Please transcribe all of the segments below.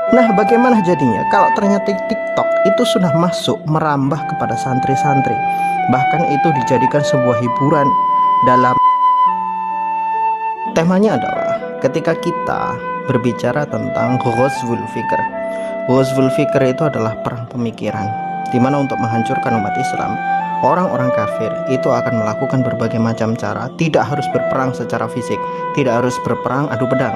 Nah, bagaimana jadinya kalau ternyata TikTok itu sudah masuk merambah kepada santri-santri, bahkan itu dijadikan sebuah hiburan dalam temanya adalah ketika kita berbicara tentang Ghazwul Fikr. Ghazwul Fikr itu adalah perang pemikiran, di mana untuk menghancurkan umat Islam, orang-orang kafir itu akan melakukan berbagai macam cara. Tidak harus berperang secara fisik, tidak harus berperang adu pedang,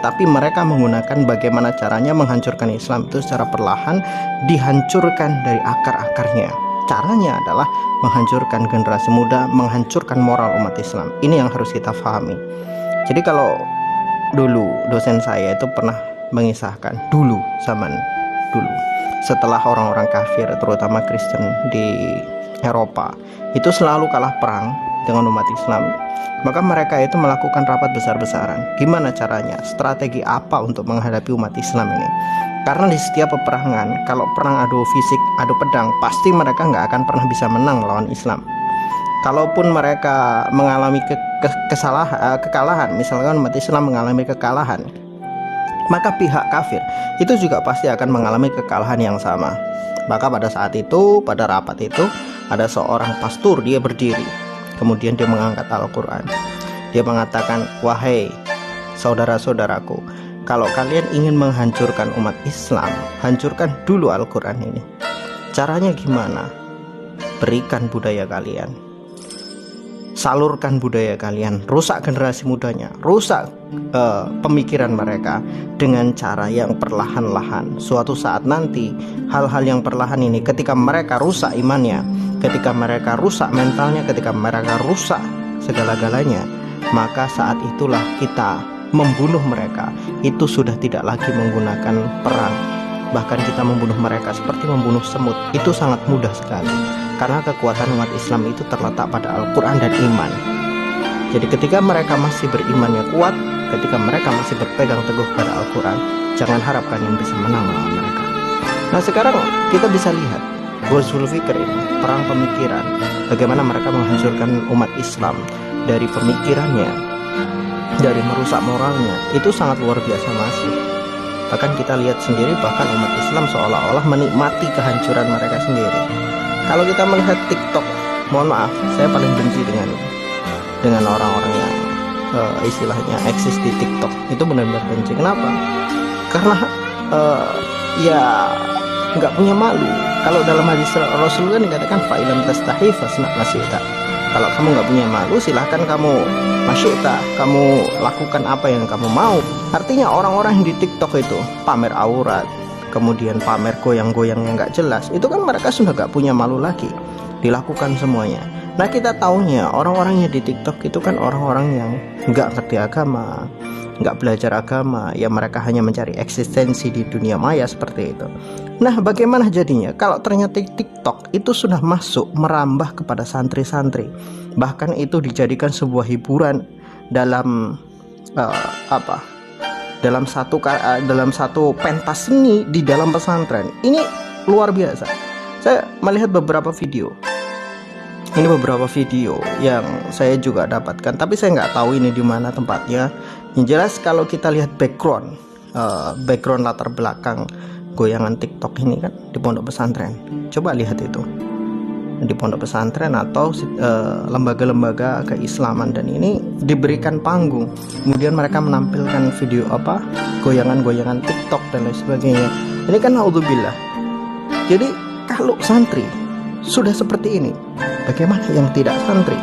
tapi mereka menggunakan bagaimana caranya menghancurkan Islam itu secara perlahan, dihancurkan dari akar-akarnya. Caranya adalah menghancurkan generasi muda, menghancurkan moral umat Islam. Ini yang harus kita pahami. Jadi kalau dulu dosen saya itu pernah mengisahkan dulu, zaman dulu, setelah orang-orang kafir terutama Kristen di Eropa itu selalu kalah perang dengan umat Islam, maka mereka itu melakukan rapat besar-besaran. Gimana caranya? Strategi apa untuk menghadapi umat Islam ini? Karena di setiap peperangan, kalau perang adu fisik, adu pedang, pasti mereka nggak akan pernah bisa menang melawan Islam. Kalaupun mereka mengalami kekalahan, misalkan umat Islam mengalami kekalahan, maka pihak kafir itu juga pasti akan mengalami kekalahan yang sama. Maka pada saat itu, pada rapat itu, ada seorang pastor, dia berdiri, kemudian dia mengangkat Al-Quran. Dia mengatakan, wahai saudara-saudaraku, kalau kalian ingin menghancurkan umat Islam, hancurkan dulu Al-Quran ini. Caranya gimana? Berikan budaya kalian, salurkan budaya kalian, rusak generasi mudanya, rusak pemikiran mereka dengan cara yang perlahan-lahan. Suatu saat nanti hal-hal yang perlahan ini, ketika mereka rusak imannya, ketika mereka rusak mentalnya, ketika mereka rusak segala-galanya, maka saat itulah kita membunuh mereka. Itu sudah tidak lagi menggunakan perang, bahkan kita membunuh mereka seperti membunuh semut. Itu sangat mudah sekali, karena kekuatan umat Islam itu terletak pada Al-Quran dan iman. Jadi ketika mereka masih berimannya kuat, ketika mereka masih berpegang teguh pada Al-Quran, jangan harapkan yang bisa menang melawan mereka. Nah, sekarang kita bisa lihat Ghazwul Fikr ini, perang pemikiran, bagaimana mereka menghancurkan umat Islam dari pemikirannya, dari merusak moralnya. Itu sangat luar biasa masif. Bahkan kita lihat sendiri, bahkan umat Islam seolah-olah menikmati kehancuran mereka sendiri. Kalau kita melihat TikTok, mohon maaf, saya paling benci dengan orang-orang yang istilahnya eksis di TikTok. Itu benar-benar benci. Kenapa? Karena ya nggak punya malu. Kalau dalam hadis Rasul kan dikatakan fa'ilam tastahi fasna masyita. Kalau kamu nggak punya malu, silahkan kamu masyita, kamu lakukan apa yang kamu mau. Artinya orang-orang yang di TikTok itu pamer aurat, kemudian pamer goyang-goyang yang nggak jelas, itu kan mereka sudah nggak punya malu lagi, dilakukan semuanya. Nah, kita taunya orang-orang yang di TikTok itu kan orang-orang yang nggak ngerti agama, nggak belajar agama, ya mereka hanya mencari eksistensi di dunia maya seperti itu. Nah, bagaimana jadinya kalau ternyata TikTok itu sudah masuk merambah kepada santri-santri, bahkan itu dijadikan sebuah hiburan dalam dalam satu pentas seni di dalam pesantren. Ini luar biasa. Saya melihat beberapa video. Ini beberapa video yang saya juga dapatkan, tapi saya nggak tahu ini di mana tempatnya. Yang jelas kalau kita lihat background latar belakang goyangan TikTok ini kan di pondok pesantren. Coba lihat itu di pondok pesantren atau lembaga-lembaga keislaman, dan ini diberikan panggung. Kemudian mereka menampilkan video goyangan-goyangan TikTok dan lain sebagainya. Ini kan naudzubillah. Jadi kalau santri sudah seperti ini, bagaimana yang tidak santri?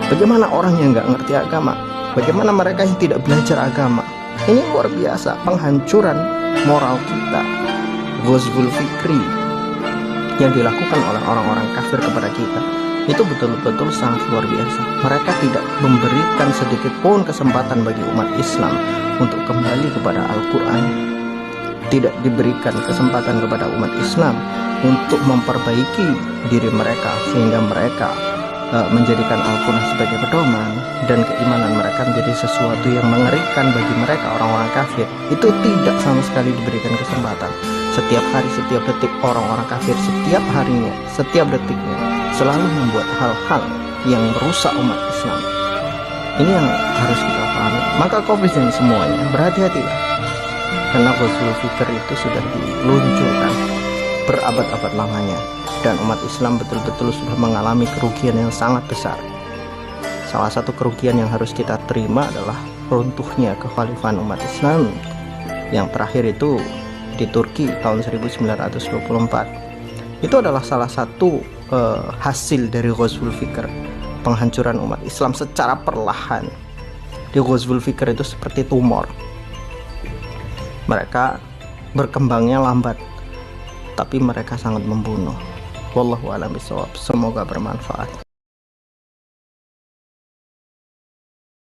Bagaimana orang yang nggak ngerti agama? Bagaimana mereka yang tidak belajar agama? Ini luar biasa penghancuran moral kita. Ghazwul Fikri yang dilakukan oleh orang-orang kafir kepada kita itu betul-betul sangat luar biasa. Mereka tidak memberikan sedikit pun kesempatan bagi umat Islam untuk kembali kepada Al-Quran. Tidak diberikan kesempatan kepada umat Islam untuk memperbaiki diri mereka, sehingga mereka menjadikan Al-Quran sebagai pedoman, dan keimanan mereka menjadi sesuatu yang mengerikan bagi mereka, orang-orang kafir. Itu tidak sama sekali diberikan kesempatan. Setiap hari, setiap detik, orang-orang kafir setiap harinya, setiap detiknya selalu membuat hal-hal yang merusak umat Islam. Ini yang harus kita pahami. Maka Covid ini semuanya, berhati-hatilah. karena Ghazwul Fikr itu sudah diluncurkan berabad-abad lamanya, dan umat Islam betul-betul sudah mengalami kerugian yang sangat besar. Salah satu kerugian yang harus kita terima adalah runtuhnya kekhalifahan umat Islam yang terakhir itu di Turki tahun 1924. Itu adalah salah satu hasil dari Ghazwul Fikr, penghancuran umat Islam secara perlahan. Di Ghazwul Fikr itu seperti tumor, mereka berkembangnya lambat, tapi mereka sangat membunuh. Wallahu a'lam bishawab. Semoga bermanfaat.